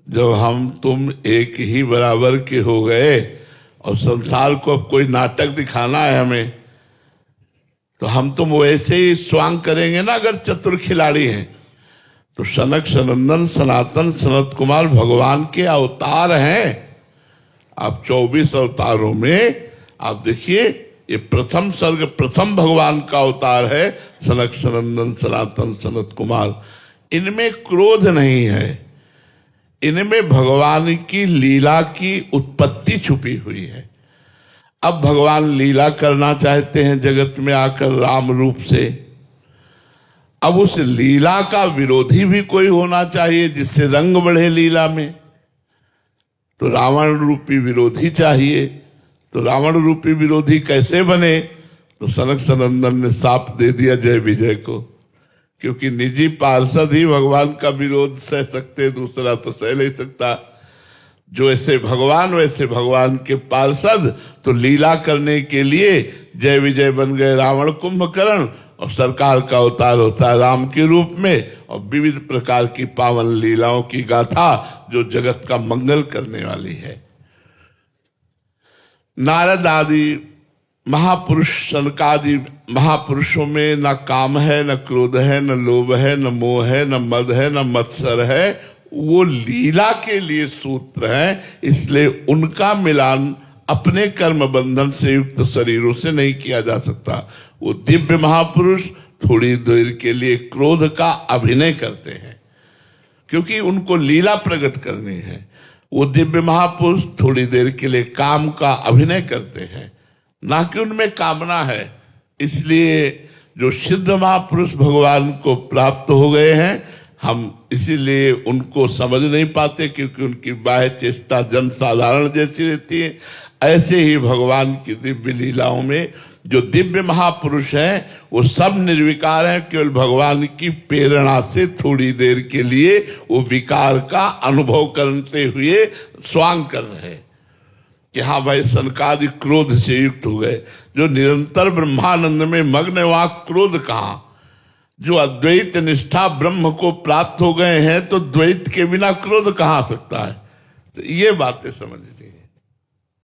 जब हम तुम एक ही बराबर के हो गए और संसार को अब कोई नाटक दिखाना है हमें, तो हम तुम वैसे ही स्वांग करेंगे ना। अगर चतुर खिलाड़ी हैं तो सनक सनंदन सनातन सनत कुमार भगवान के अवतार हैं। आप 24 अवतारों में आप देखिए, ये प्रथम सर्ग प्रथम भगवान का अवतार है, सनक सनंदन सनातन सनत कुमार। इनमें क्रोध नहीं है, इनमें भगवान की लीला की उत्पत्ति छुपी हुई है। अब भगवान लीला करना चाहते हैं जगत में आकर राम रूप से। अब उस लीला का विरोधी भी कोई होना चाहिए जिससे रंग बढ़े लीला में। तो रावण रूपी विरोधी चाहिए। तो रावण रूपी विरोधी कैसे बने? तो सनक सनंदन ने साफ दे दिया जय विजय को, क्योंकि निजी पार्षद ही भगवान का विरोध सह सकते, दूसरा तो सह नहीं सकता। जो ऐसे भगवान वैसे भगवान के पार्षद तो लीला करने के लिए जय विजय बन गए रावण कुंभकर्ण, और सरकार का अवतार होता है राम के रूप में, और विविध प्रकार की पावन लीलाओं की गाथा जो जगत का मंगल करने वाली है। नारद आदि महापुरुष सनकादि महापुरुषों में न काम है, न क्रोध है, न लोभ है, न मोह है, न मद है, न मत्सर है। वो लीला के लिए सूत्र है, इसलिए उनका मिलान अपने कर्म बंधन से युक्त शरीरों से नहीं किया जा सकता। वो दिव्य महापुरुष थोड़ी देर के लिए क्रोध का अभिनय करते हैं, क्योंकि उनको लीला प्रकट करनी है। वो दिव्य महापुरुष थोड़ी देर के लिए काम का अभिनय करते हैं, ना कि उनमें कामना है। इसलिए जो सिद्ध महापुरुष भगवान को प्राप्त हो गए हैं, हम इसीलिए उनको समझ नहीं पाते, क्योंकि उनकी बाह्य चेष्टा जन साधारण जैसी रहती है। ऐसे ही भगवान की दिव्य लीलाओं में जो दिव्य महापुरुष हैं वो सब निर्विकार हैं, केवल भगवान की प्रेरणा से थोड़ी देर के लिए वो विकार का अनुभव करते हुए स्वांग कर रहे हैं कि हाँ भाई सनकादि क्रोध से युक्त हो गए। जो निरंतर ब्रह्मानंद में मग्न, वहां क्रोध कहाँ? जो अद्वैत निष्ठा ब्रह्म को प्राप्त हो गए हैं, तो द्वैत के बिना क्रोध कहाँ आ सकता है? तो ये बातें समझनी है।